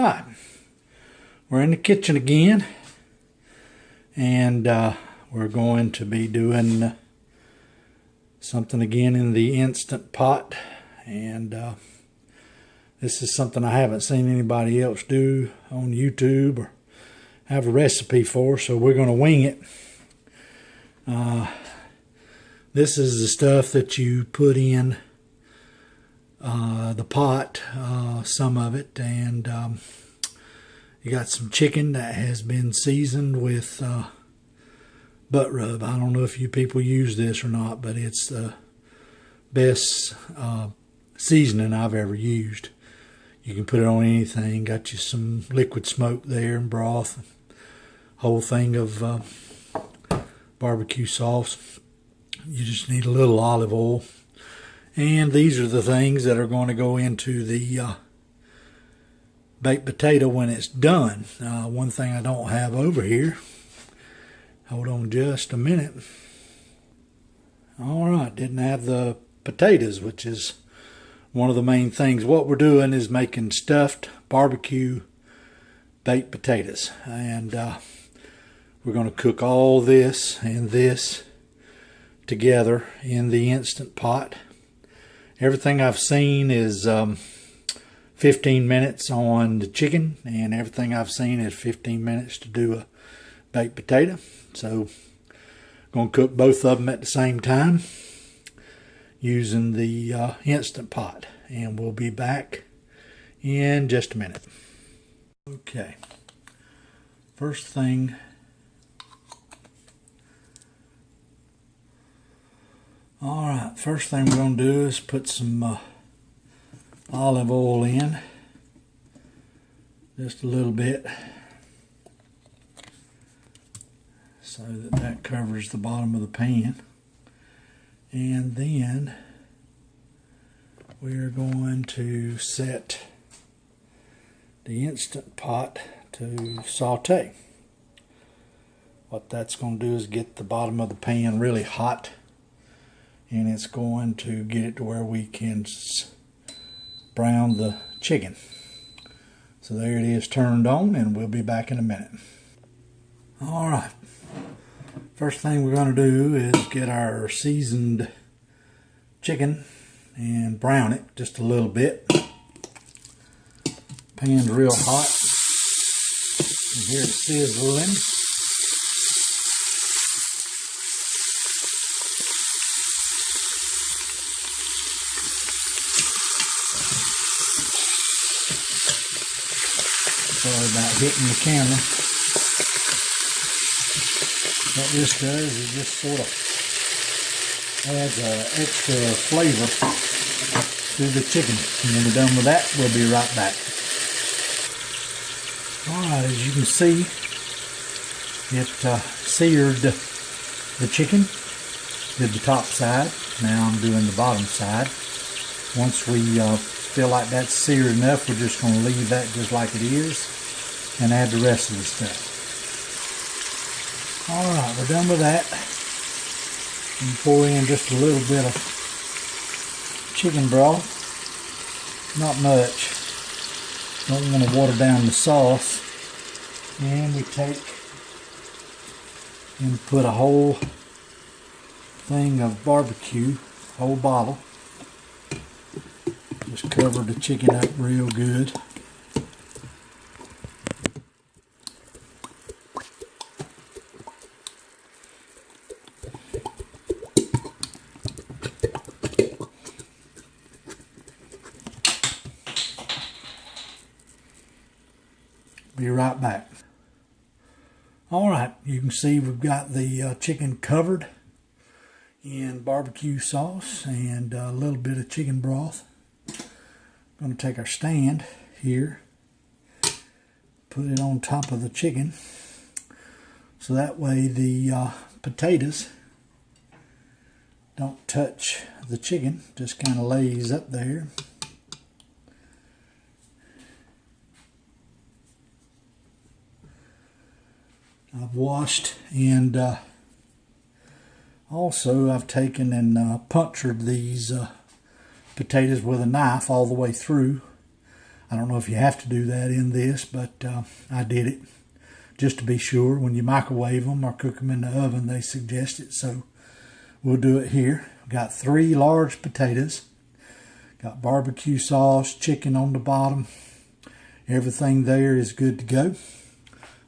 right, we're in the kitchen again, and we're going to be doing something again in the Instant Pot, and this is something I haven't seen anybody else do on YouTube or have a recipe for, so we're going to wing it. This is the stuff that you put in the pot, some of it, and you got some chicken that has been seasoned with butt rub. I don't know if you people use this or not, but it's the best seasoning I've ever used. You can put it on anything. Got you some liquid smoke there and broth, whole thing of barbecue sauce. You just need a little olive oil. And these are the things that are going to go into the baked potato when it's done. One thing I don't have over here. Hold on just a minute. Alright, didn't have the potatoes, which is one of the main things. What we're doing is making stuffed barbecue baked potatoes. And we're going to cook all this and this together in the Instant Pot. Everything I've seen is 15 minutes on the chicken, and everything I've seen is 15 minutes to do a baked potato. So I'm going to cook both of them at the same time using the Instant Pot, and we'll be back in just a minute. Okay, first thing, alright, first thing we're going to do is put some olive oil in, just a little bit, so that covers the bottom of the pan. And then we're going to set the Instant Pot to saute. What that's going to do is get the bottom of the pan really hot, and it's going to get it to where we can brown the chicken. So there it is, turned on, and we'll be back in a minute. Alright, first thing we're going to do is get our seasoned chicken and brown it just a little bit. Pan's real hot. You hear it sizzling. Sorry about hitting the camera. What this does is just sort of adds extra flavor to the chicken. And when we're done with that, we'll be right back. Alright, as you can see, it seared the chicken. Did the top side. Now I'm doing the bottom side. Once we feel like that's seared enough, we're just going to leave that just like it is and add the rest of the stuff. Alright, we're done with that. And pour in just a little bit of chicken broth. Not much. Don't want to water down the sauce. And we take and put a whole thing of barbecue, whole bottle. Just cover the chicken up real good. Be right back. Alright, you can see we've got the chicken covered in barbecue sauce and a little bit of chicken broth. I'm going to take our stand here, put it on top of the chicken, so that way the potatoes don't touch the chicken, just kind of lays up there. I've washed, and also I've taken and punctured these potatoes with a knife all the way through. I don't know if you have to do that in this, but I did it just to be sure. When you microwave them or cook them in the oven, they suggest it, so we'll do it here. Got 3 large potatoes. Got barbecue sauce, chicken on the bottom. Everything there is good to go.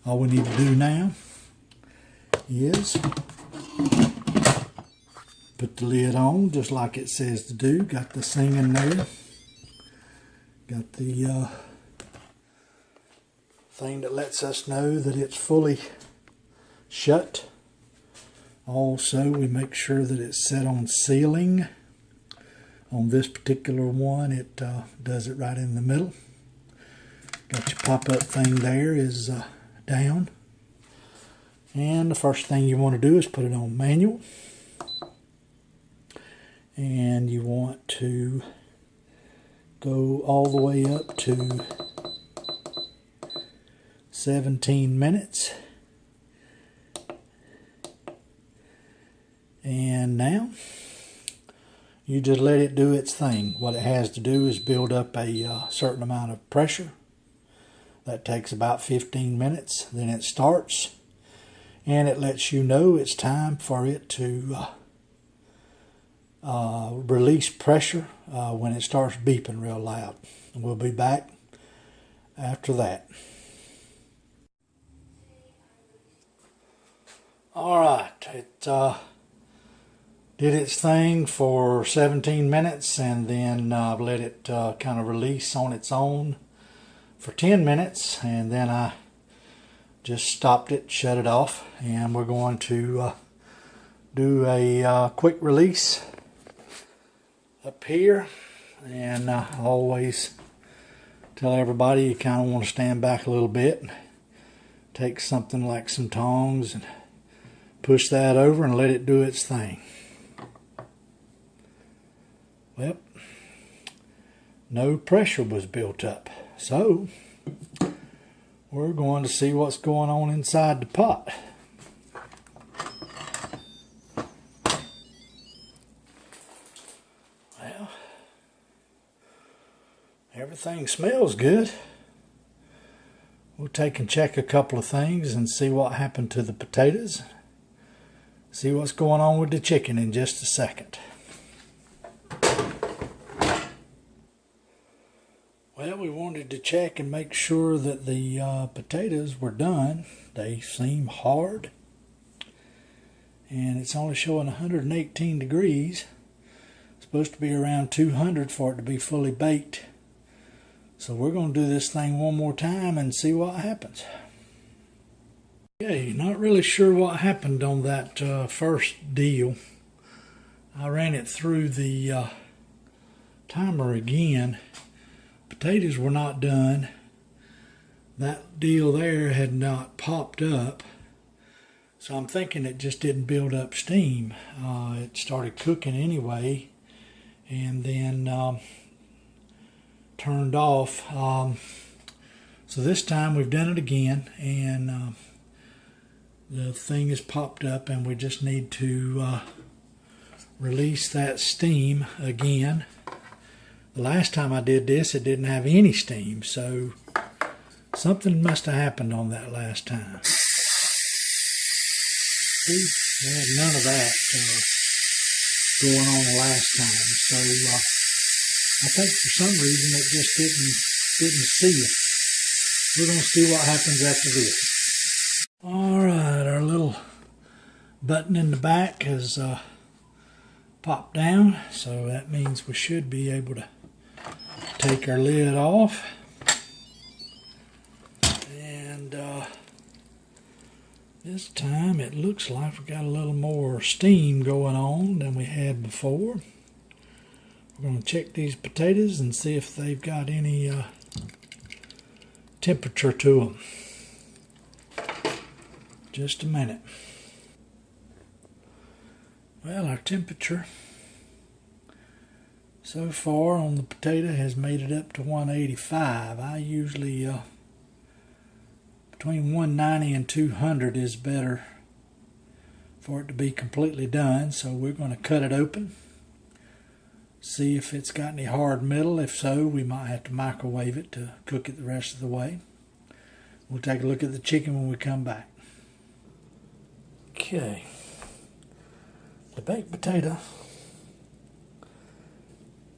All we need to do now is put the lid on just like it says to do. Got the thing in there. Got the thing that lets us know that it's fully shut. Also, we make sure that it's set on sealing. On this particular one, it does it right in the middle. Got your pop-up thing there is down. And the first thing you want to do is put it on manual. And you want to go all the way up to 17 minutes. And now you just let it do its thing. What it has to do is build up a certain amount of pressure. That takes about 15 minutes. Then it starts, and it lets you know it's time for it to release pressure when it starts beeping real loud. And we'll be back after that. All right, it did its thing for 17 minutes, and then let it kind of release on its own for 10 minutes, and then I just stopped it, shut it off, and we're going to do a quick release up here. And I always tell everybody you kind of want to stand back a little bit, take something like some tongs and push that over and let it do its thing. Well, no pressure was built up, so we're going to see what's going on inside the pot. Well, everything smells good. We'll take and check a couple of things and see what happened to the potatoes. See what's going on with the chicken in just a second. Well, we wanted to check and make sure that the potatoes were done. They seem hard, and it's only showing 118 degrees. It's supposed to be around 200 for it to be fully baked. So we're going to do this thing one more time and see what happens. Okay, not really sure what happened on that first deal. I ran it through the timer again. Potatoes were not done. That deal there had not popped up. So I'm thinking it just didn't build up steam. It started cooking anyway, and then turned off. So this time we've done it again, and the thing is popped up, and we just need to release that steam again. The last time I did this, it didn't have any steam, so something must have happened on that last time. See, we had none of that going on the last time, so I think for some reason it just didn't seal. We're going to see what happens after this. All right, our little button in the back has popped down, so that means we should be able to take our lid off, and this time it looks like we got a little more steam going on than we had before. We're going to check these potatoes and see if they've got any temperature to them. Just a minute. Well, our temperature so far on the potato has made it up to 185. I usually, between 190 and 200 is better for it to be completely done. So we're going to cut it open, See if it's got any hard metal. If so, we might have to microwave it to cook it the rest of the way. We'll take a look at the chicken when we come back. Okay, the baked potato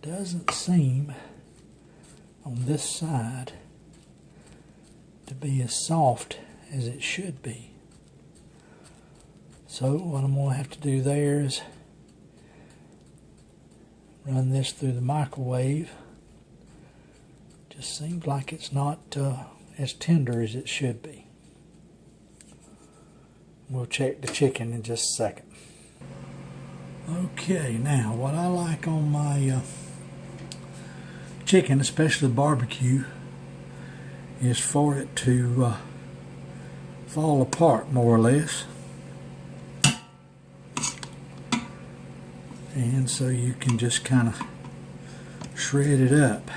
doesn't seem on this side to be as soft as it should be. So what I'm going to have to do there is run this through the microwave. Just seems like it's not as tender as it should be. We'll check the chicken in just a second. Okay, now what I like on my chicken, especially barbecue, is for it to fall apart more or less. And so you can just kind of shred it up.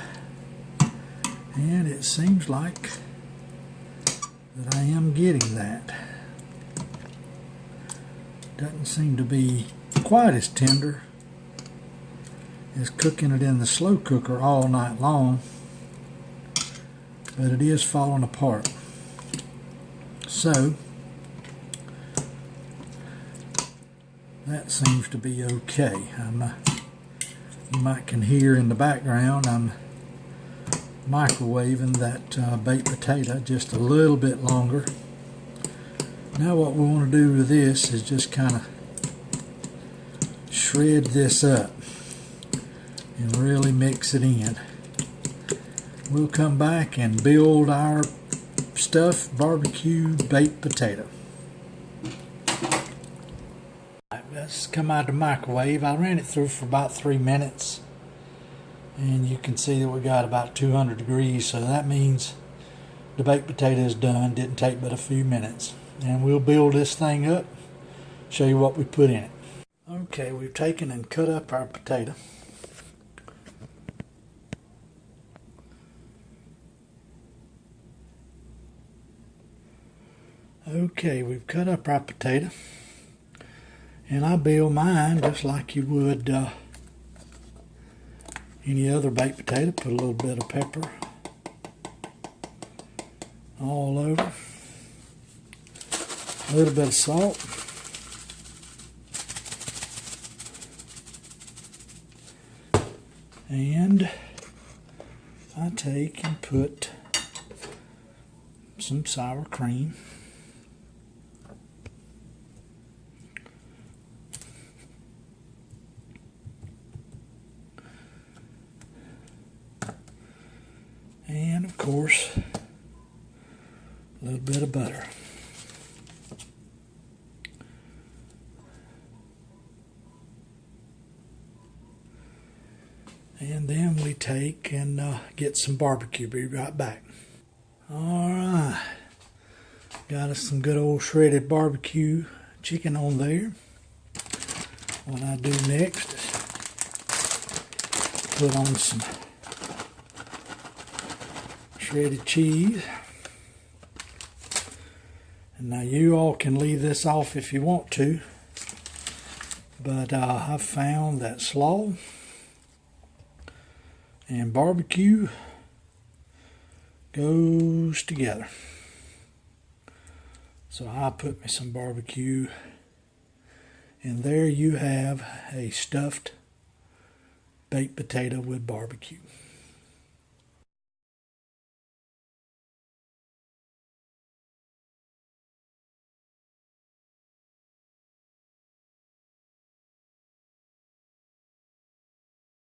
And it seems like that I am getting that. Doesn't seem to be quite as tender as cooking it in the slow cooker all night long, but it is falling apart. So that seems to be okay. You might can hear in the background I'm microwaving that baked potato just a little bit longer. Now what we want to do with this is just kind of shred this up and really mix it in. We'll come back and build our stuffed barbecue baked potato. Let's come out of the microwave. I ran it through for about 3 minutes, and you can see that we got about 200 degrees, so that means the baked potato is done. Didn't take but a few minutes. And we'll build this thing up, show you what we put in it. Okay, we've taken and cut up our potato. Okay, we've cut up our potato. And I build mine just like you would any other baked potato. Put a little bit of pepper all over. A little bit of salt. And I take and put some sour cream. And of course, a little bit of butter. And then we take and get some barbecue. Be right back. Alright. Got us some good old shredded barbecue chicken on there. What I do next is put on some shredded cheese. And now you all can leave this off if you want to. But I've found that slaw and barbecue goes together. So I put me some barbecue, and there you have a stuffed baked potato with barbecue.